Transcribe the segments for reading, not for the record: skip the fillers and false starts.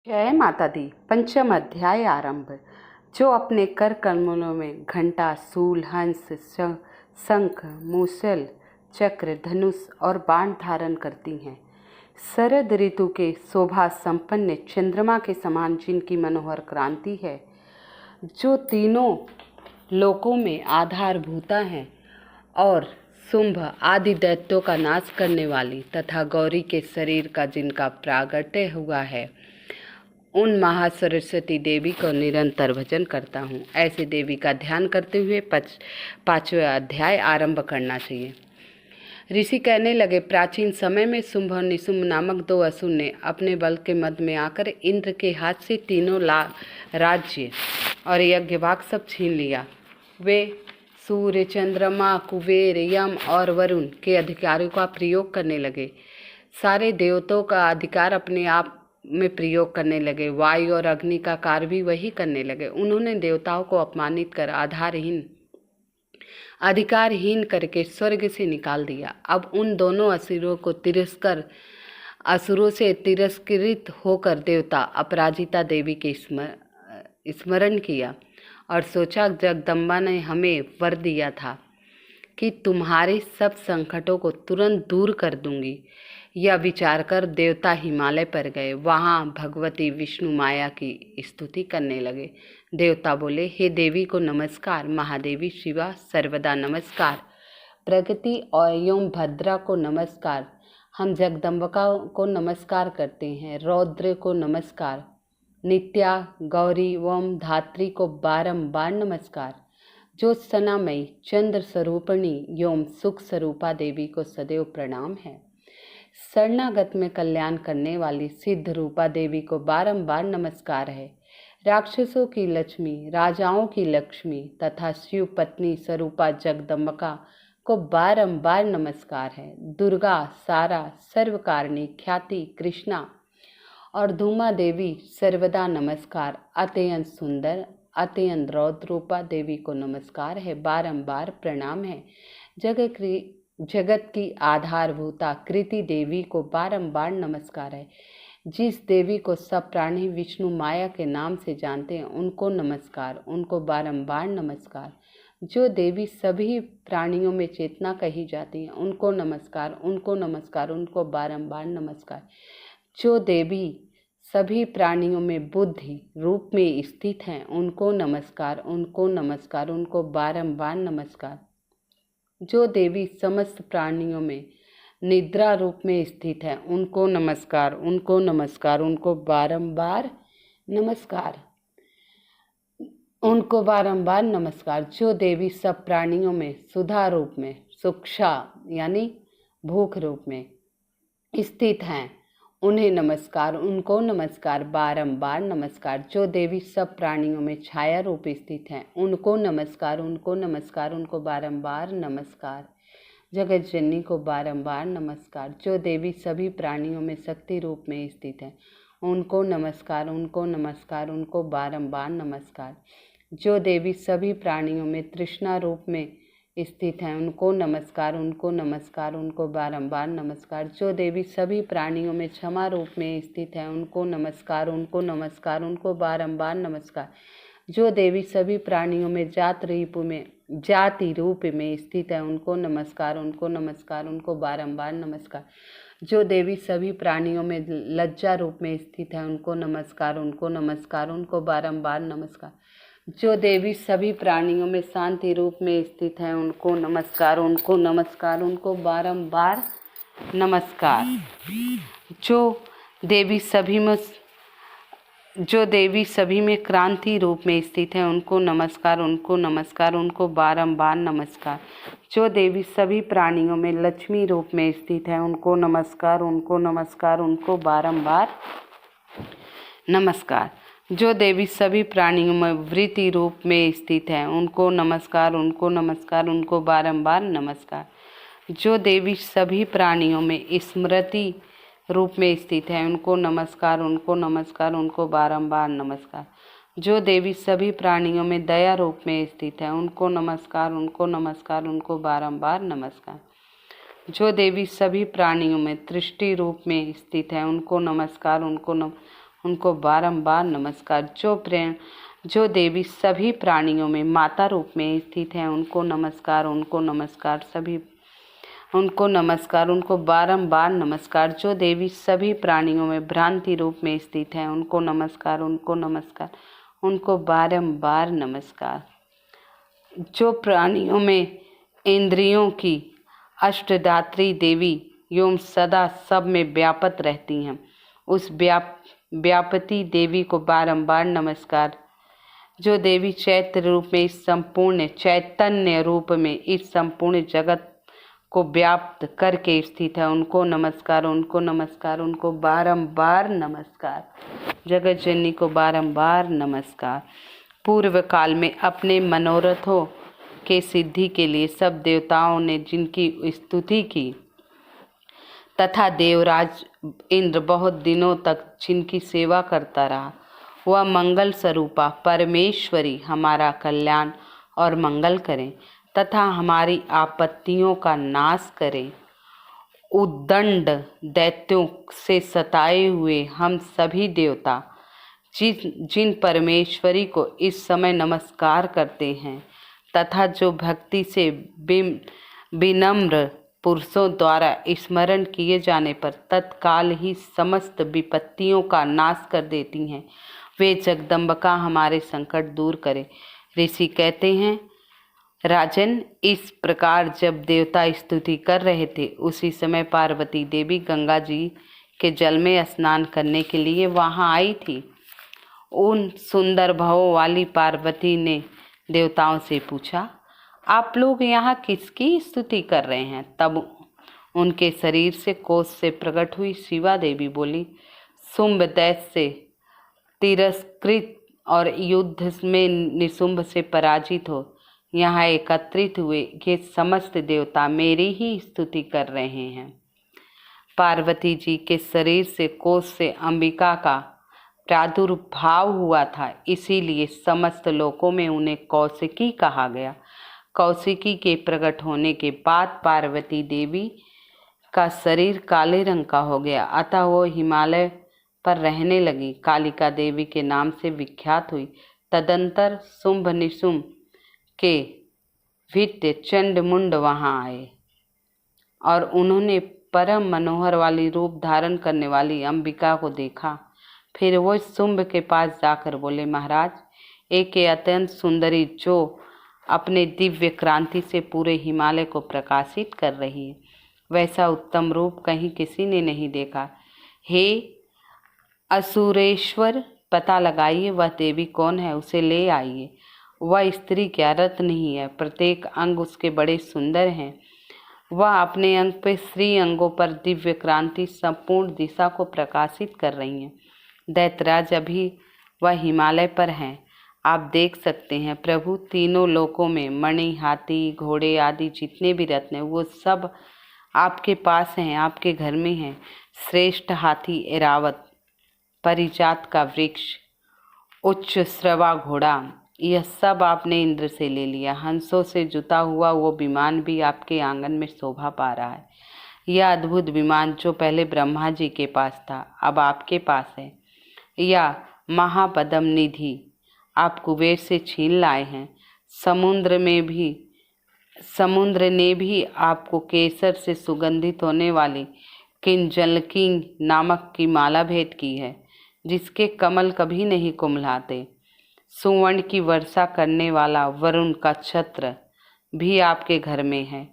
जय माता दी। पंचम अध्याय आरंभ। जो अपने कर कमलों में घंटा, सूल, हंस, शंख, मूसल, चक्र, धनुष और बाण धारण करती हैं, शरद ऋतु के शोभा संपन्न चंद्रमा के समान जिनकी मनोहर क्रांति है, जो तीनों लोकों में आधारभूता हैं और शुंभ आदि दैत्यों का नाश करने वाली तथा गौरी के शरीर का जिनका प्रागट्य हुआ है, उन महासरस्वती देवी को निरंतर भजन करता हूँ। ऐसे देवी का ध्यान करते हुए पांचवा अध्याय आरंभ करना चाहिए। ऋषि कहने लगे, प्राचीन समय में शुंभ और निशुंभ नामक दो असुर ने अपने बल के मद में आकर इंद्र के हाथ से तीनों राज्य और यज्ञभाग सब छीन लिया। वे सूर्य, चंद्रमा, कुबेर, यम और वरुण के अधिकारों का प्रयोग करने लगे। सारे देवताओं का अधिकार अपने आप में प्रयोग करने लगे। वायु और अग्नि का कार्य भी वही करने लगे। उन्होंने देवताओं को अपमानित कर अधिकारहीन करके स्वर्ग से निकाल दिया। अब उन दोनों असुरों से तिरस्कृत होकर देवता अपराजिता देवी के स्मरण किया और सोचा, जगदम्बा ने हमें वर दिया था कि तुम्हारे सब संकटों को तुरंत दूर कर दूंगी। यह विचार कर देवता हिमालय पर गए। वहाँ भगवती विष्णु माया की स्तुति करने लगे। देवता बोले, हे देवी को नमस्कार, महादेवी शिवा सर्वदा नमस्कार, प्रगति और एवं भद्रा को नमस्कार, हम जगदम्बिका को नमस्कार करते हैं, रौद्र को नमस्कार, नित्या, गौरी एवं धात्री को बारंबार नमस्कार, जो सनामयी चंद्र स्वरूपिणी एवं सुख स्वरूपा देवी को सदैव प्रणाम है, शरणागत में कल्याण करने वाली सिद्ध रूपा देवी को बारंबार नमस्कार है, राक्षसों की लक्ष्मी, राजाओं की लक्ष्मी तथा शिव पत्नी स्वरूपा जगदम्बिका को बारंबार नमस्कार है, दुर्गा, सारा, सर्वकारिणी, ख्याति, कृष्णा और धूमा देवी सर्वदा नमस्कार, अत्यंत सुंदर, अत्यंत रौद्र रूपा देवी को नमस्कार है, बारंबार प्रणाम है, जगत की आधारभूता कृति देवी को बारंबार नमस्कार है, जिस देवी को सब प्राणी विष्णु माया के नाम से जानते हैं उनको नमस्कार, उनको बारंबार नमस्कार, जो देवी सभी प्राणियों में चेतना कही जाती हैं उनको नमस्कार, उनको नमस्कार, उनको बारंबार नमस्कार, जो देवी सभी प्राणियों में बुद्धि रूप में स्थित हैं उनको नमस्कार, उनको नमस्कार, उनको बारंबार नमस्कार, जो देवी समस्त प्राणियों में निद्रा रूप में स्थित है उनको नमस्कार, उनको नमस्कार, उनको बारंबार नमस्कार, उनको बारंबार नमस्कार, जो देवी सब प्राणियों में सुधा रूप में, सुक्षा यानी भूख रूप में स्थित हैं उन्हें नमस्कार, उनको नमस्कार, बारंबार नमस्कार, जो देवी सब प्राणियों में छाया रूप स्थित हैं उनको नमस्कार, उनको नमस्कार, उनको बारंबार नमस्कार, जगत जननी को बारंबार नमस्कार, जो देवी सभी प्राणियों में शक्ति रूप में स्थित है उनको नमस्कार, उनको नमस्कार, उनको बारंबार नमस्कार, जो देवी सभी प्राणियों में तृष्णा रूप में स्थित हैं उनको नमस्कार, उनको नमस्कार, उनको बारंबार नमस्कार, जो देवी सभी प्राणियों में क्षमा रूप में स्थित है उनको नमस्कार, उनको नमस्कार, उनको बारंबार नमस्कार, जो देवी सभी प्राणियों में जाति रूप में स्थित है उनको नमस्कार, उनको नमस्कार, उनको बारंबार नमस्कार, जो देवी सभी प्राणियों में लज्जा रूप में स्थित है उनको नमस्कार, उनको नमस्कार, उनको बारंबार नमस्कार, जो देवी सभी प्राणियों में शांति रूप में स्थित है उनको नमस्कार, उनको नमस्कार, उनको बारंबार नमस्कार, जो देवी सभी में क्रांति रूप में स्थित है उनको नमस्कार, उनको नमस्कार, उनको बारंबार नमस्कार, जो देवी सभी प्राणियों में लक्ष्मी रूप में स्थित है उनको नमस्कार, उनको नमस्कार, उनको बारंबार नमस्कार, जो देवी सभी प्राणियों में वृत्ति रूप में स्थित है उनको नमस्कार, उनको नमस्कार, उनको बारंबार नमस्कार, जो देवी सभी प्राणियों में स्मृति रूप में स्थित है उनको नमस्कार, उनको नमस्कार, उनको बारंबार नमस्कार, जो देवी सभी प्राणियों में दया रूप में स्थित है उनको नमस्कार, उनको नमस्कार, उनको बारंबार नमस्कार, जो देवी सभी प्राणियों में दृष्टि रूप में स्थित है उनको नमस्कार, उनको बारंबार नमस्कार। जो देवी सभी प्राणियों में माता रूप में स्थित हैं, उनको नमस्कार, उनको नमस्कार, उनको नमस्कार, उनको बारंबार नमस्कार। जो देवी सभी प्राणियों में भ्रांति रूप में स्थित हैं, उनको नमस्कार, उनको नमस्कार, उनको बारंबार नमस्कार। जो प्राणियों में इंद्रियों की अष्टधात्री देवी एवं सदा सब में व्यापत रहती हैं, उस व्यापती देवी को बारंबार नमस्कार। जो देवी चैत्र रूप में इस संपूर्ण चैतन्य रूप में इस संपूर्ण जगत को व्याप्त करके स्थित है, उनको नमस्कार, उनको नमस्कार, उनको बारंबार नमस्कार। जगत जननी को बारंबार नमस्कार। पूर्व काल में अपने मनोरथों के सिद्धि के लिए सब देवताओं ने जिनकी स्तुति की तथा देवराज इंद्र बहुत दिनों तक जिनकी सेवा करता रहा, वह मंगल स्वरूपा परमेश्वरी हमारा कल्याण और मंगल करें तथा हमारी आपत्तियों का नाश करें। उद्दंड दैत्यों से सताए हुए हम सभी देवता जिन परमेश्वरी को इस समय नमस्कार करते हैं तथा जो भक्ति से विनम्र पुरुषों द्वारा स्मरण किए जाने पर तत्काल ही समस्त विपत्तियों का नाश कर देती हैं, वे जगदम्बिका हमारे संकट दूर करे। ऋषि कहते हैं, राजन, इस प्रकार जब देवता स्तुति कर रहे थे, उसी समय पार्वती देवी गंगा जी के जल में स्नान करने के लिए वहां आई थी। उन सुंदर भावों वाली पार्वती ने देवताओं से पूछा, आप लोग यहाँ किसकी स्तुति कर रहे हैं? तब उनके शरीर से कोष से प्रकट हुई शिवा देवी बोली, शुंभ दैत्य से तिरस्कृत और युद्ध में निशुंभ से पराजित हो यहाँ एकत्रित हुए ये समस्त देवता मेरी ही स्तुति कर रहे हैं। पार्वती जी के शरीर से कोष से अंबिका का प्रादुर्भाव हुआ था, इसीलिए समस्त लोकों में उन्हें कौशिकी कहा गया। कौशिकी के प्रकट होने के बाद पार्वती देवी का शरीर काले रंग का हो गया, अतः वो हिमालय पर रहने लगी, कालिका देवी के नाम से विख्यात हुई। तदंतर शुंभ निशुंभ के भृत्य चंडमुंड वहां आए और उन्होंने परम मनोहर वाली रूप धारण करने वाली अंबिका को देखा। फिर वो शुंभ के पास जाकर बोले, महाराज, एक अत्यंत सुंदरी जो अपने दिव्य क्रांति से पूरे हिमालय को प्रकाशित कर रही है, वैसा उत्तम रूप कहीं किसी ने नहीं देखा। हे असुरेश्वर, पता लगाइए वह देवी कौन है, उसे ले आइए। वह स्त्री क्या रत्न नहीं है, प्रत्येक अंग उसके बड़े सुंदर हैं। वह अपने अंग पे श्री अंगों पर दिव्य क्रांति संपूर्ण दिशा को प्रकाशित कर रही हैं। दैत्यराज, अभी वह हिमालय पर हैं, आप देख सकते हैं। प्रभु, तीनों लोकों में मणि, हाथी, घोड़े आदि जितने भी रत्न हैं, वो सब आपके पास हैं, आपके घर में हैं। श्रेष्ठ हाथी ऐरावत, परिजात का वृक्ष, उच्च श्रवा घोड़ा, यह सब आपने इंद्र से ले लिया। हंसों से जुता हुआ वो विमान भी आपके आंगन में शोभा पा रहा है। यह अद्भुत विमान जो पहले ब्रह्मा जी के पास था, अब आपके पास है। या महापदम निधि आप कुबेर से छीन लाए हैं। समुद्र ने भी आपको केसर से सुगंधित होने वाली किंजलकी नामक की माला भेंट की है, जिसके कमल कभी नहीं कुम्हलाते। सुवर्ण की वर्षा करने वाला वरुण का छत्र भी आपके घर में है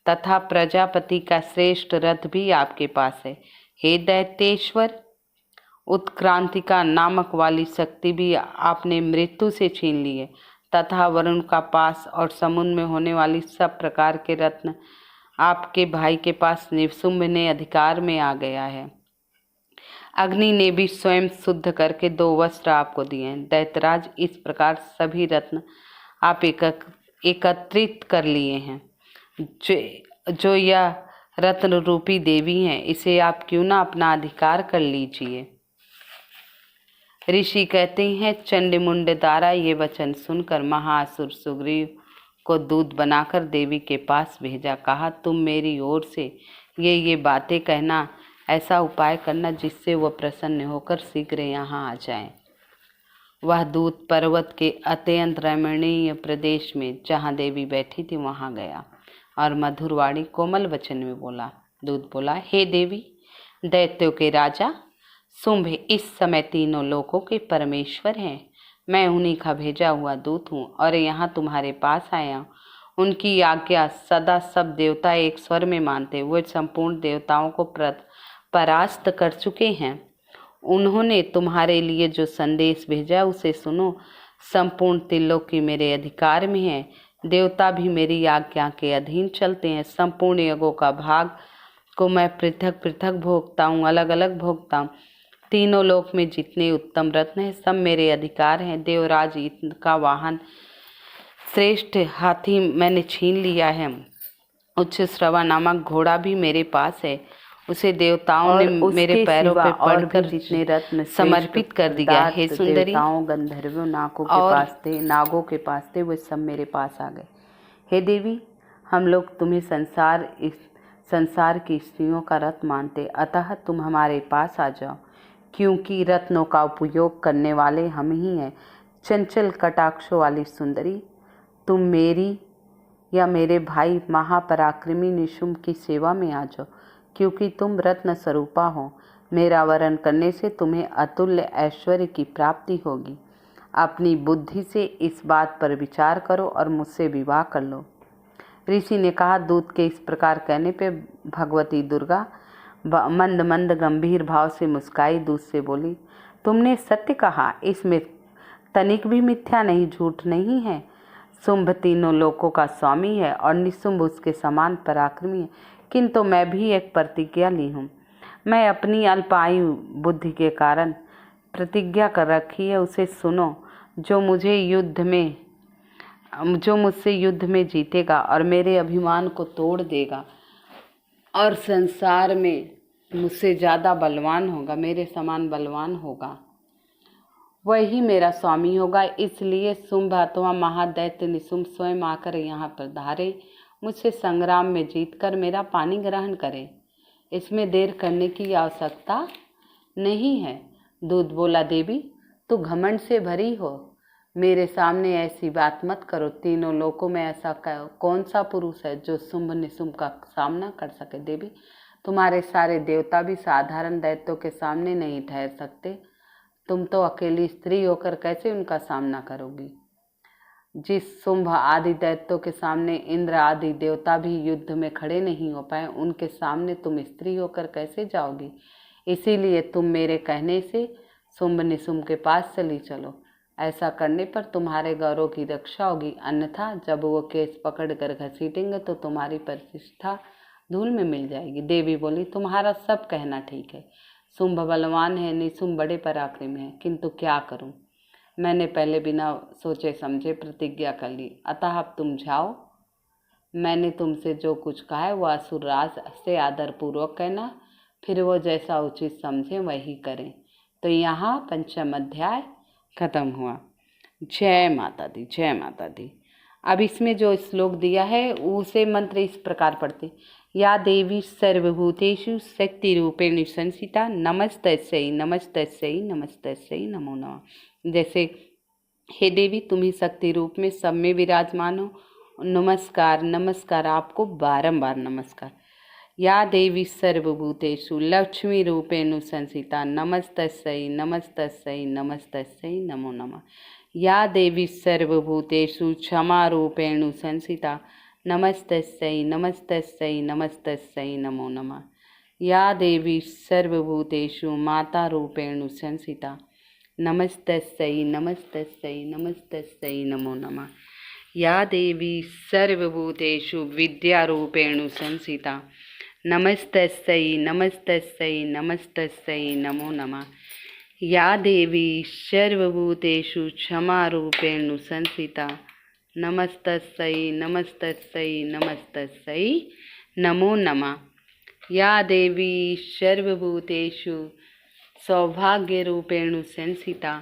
तथा प्रजापति का श्रेष्ठ रथ भी आपके पास है। हे दैत्येश्वर, उत्क्रांतिका नामक वाली शक्ति भी आपने मृत्यु से छीन ली है तथा वरुण का पास और समुद्र में होने वाली सब प्रकार के रत्न आपके भाई के पास निशुंभ ने अधिकार में आ गया है। अग्नि ने भी स्वयं शुद्ध करके 2 वस्त्र आपको दिए हैं। दैत्यराज, इस प्रकार सभी रत्न आप एकत्रित कर लिए हैं। जो यह रत्न रूपी देवी हैं, इसे आप क्यों ना अपना अधिकार कर लीजिए। ऋषि कहते हैं, चंडमुंड द्वारा ये वचन सुनकर महाअसुर सुग्रीव को दूत बनाकर देवी के पास भेजा। कहा, तुम मेरी ओर से ये बातें कहना, ऐसा उपाय करना जिससे वह प्रसन्न होकर शीघ्र यहाँ आ जाए। वह दूत पर्वत के अत्यंत रमणीय प्रदेश में जहाँ देवी बैठी थी वहाँ गया और मधुरवाणी कोमल वचन में बोला। दूत बोला, हे देवी, दैत्यों के राजा शुंभ इस समय तीनों लोकों के परमेश्वर हैं। मैं उन्हीं का भेजा हुआ दूत हूँ और यहाँ तुम्हारे पास आया हूँ। उनकी आज्ञा सदा सब देवता एक स्वर में मानते, वे संपूर्ण देवताओं को परास्त कर चुके हैं। उन्होंने तुम्हारे लिए जो संदेश भेजा उसे सुनो। संपूर्ण त्रिलोकी मेरे अधिकार में है, देवता भी मेरी आज्ञा के अधीन चलते हैं। संपूर्ण यज्ञों का भाग को मैं पृथक पृथक भोगता हूँ, अलग अलग भोगता हूँ। तीनों लोक में जितने उत्तम रत्न हैं सब मेरे अधिकार हैं। देवराज का वाहन श्रेष्ठ हाथी मैंने छीन लिया है। उच्च श्रवा नामक घोड़ा भी मेरे पास है, उसे देवताओं ने मेरे पैरों पर पड़कर जितने रत्न समर्पित कर दिया। हे सुंदरी, देवताओं, गंधर्वों, नागों के पास थे, वे सब मेरे पास आ गए। हे देवी, हम लोग तुम्हें संसार की स्त्रियों का रत्न मानते, अतः तुम हमारे पास आ जाओ, क्योंकि रत्नों का उपयोग करने वाले हम ही हैं। चंचल कटाक्षों वाली सुंदरी, तुम मेरी या मेरे भाई महापराक्रमी निशुंभ की सेवा में आ जाओ, क्योंकि तुम रत्न स्वरूपा हो। मेरा वरण करने से तुम्हें अतुल्य ऐश्वर्य की प्राप्ति होगी। अपनी बुद्धि से इस बात पर विचार करो और मुझसे विवाह कर लो। ऋषि ने कहा। दूत के इस प्रकार कहने पे भगवती दुर्गा मंद मंद गंभीर भाव से मुस्काई। दूत से बोली, तुमने सत्य कहा, इसमें तनिक भी मिथ्या नहीं, झूठ नहीं है। शुंभ तीनों लोकों का स्वामी है और निशुंभ उसके समान पराक्रमी है, किंतु मैं भी एक प्रतिज्ञा ली हूँ। मैं अपनी अल्पायु बुद्धि के कारण प्रतिज्ञा कर रखी है, उसे सुनो। जो मुझसे युद्ध में जीतेगा और मेरे अभिमान को तोड़ देगा और संसार में मुझसे ज़्यादा बलवान होगा, मेरे समान बलवान होगा, वही मेरा स्वामी होगा। इसलिए शुंभ अथवा महादैत्य निशुंभ स्वयं आकर यहाँ पर धारे, मुझसे संग्राम में जीतकर मेरा पानी ग्रहण करे। इसमें देर करने की आवश्यकता नहीं है। दूत बोला, देवी, तू घमंड से भरी हो, मेरे सामने ऐसी बात मत करो। तीनों लोकों में ऐसा कौन सा पुरुष है जो शुंभ निशुंभ का सामना कर सके। देवी, तुम्हारे सारे देवता भी साधारण दैत्यों के सामने नहीं ठहर सकते। तुम तो अकेली स्त्री होकर कैसे उनका सामना करोगी। जिस शुंभ आदि दैत्यों के सामने इंद्र आदि देवता भी युद्ध में खड़े नहीं हो पाए, उनके सामने तुम स्त्री होकर कैसे जाओगी। इसीलिए तुम मेरे कहने से शुंभ निशुंभ के पास चली चलो। ऐसा करने पर तुम्हारे गौरव की रक्षा होगी, अन्यथा जब वो केस पकड़ कर घसीटेंगे तो तुम्हारी प्रतिष्ठा धूल में मिल जाएगी। देवी बोली, तुम्हारा सब कहना ठीक है। शुंभ बलवान है, निशुंभ बड़े पराक्रमी है, किंतु क्या करूं। मैंने पहले बिना सोचे समझे प्रतिज्ञा कर ली, अतः अब तुम जाओ। मैंने तुमसे जो कुछ कहा है वह असुरराज से आदरपूर्वक कहना, फिर वो जैसा उचित समझे वही करें। तो यहाँ पंचम अध्याय खत्म हुआ। जय माता दी, जय माता दी। अब इसमें जो श्लोक दिया है उसे मंत्र इस प्रकार पढ़ते। या देवी सर्वभूतेषु शक्ति रूपेण संस्थिता नमस्तस्यै नमस्तस्यै नमस्तस्यै नमो नमः। जैसे, हे देवी, तुम ही शक्ति रूप में सब में विराजमान हो, नमस्कार नमस्कार, आपको बारंबार नमस्कार। या देवी सर्वभूतेषु लक्ष्मी रूपेण संस्थिता नमस्तस्यै नमस्तस्यै नमस्तस्यै नमो नमः। या देवी सर्वभूतेषु क्षमा रूपेण संस्थिता नमस्तस्यै नमस्तस्यै नमस्तस्यै नमो नमः। या देवी सर्वभूतेषु माता रूपेण संस्थिता नमस्तस्यै नमस्तस्यै नमस्तस्यै नमो नमः। या देवी सर्वभूतेषु विद्या रूपेण संस्थिता नमस्तस्यै नमस्तस्यै नमस्तस्यै नमो नमः। या देवी सर्वभूतेषु क्षमा रूपेण संस्थिता नमस्तस्यै नमस्तस्यै नमस्तस्यै नमो नमः। या देवी सर्वभूतेषु सौभाग्य रूपेण संस्थिता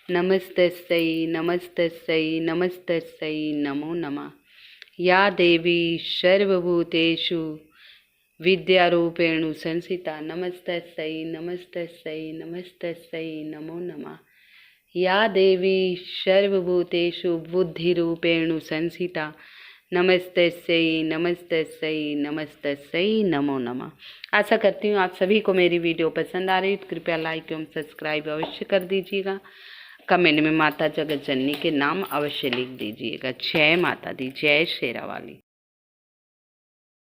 नमस्तस्यै नमस्तस्यै नमस्तस्यै नमो नमः। या देवी सर्वभूतेषु विद्यारूपेणु संसिता नमस्तस्यै नमस्तस्यै नमस्तस्यै नमो नमः। या देवी सर्वभूतेषु बुद्धिरूपेणु संसिता नमस्तस्यै नमस्तस्यै नमस्तस्यै नमो नमः। आशा करती हूँ आप सभी को मेरी वीडियो पसंद आ रही है, तो कृपया लाइक एवं सब्सक्राइब अवश्य कर दीजिएगा। कमेंट में माता जगत जननी के नाम अवश्य लिख दीजिएगा। जय माता दी, जय शेरावाली।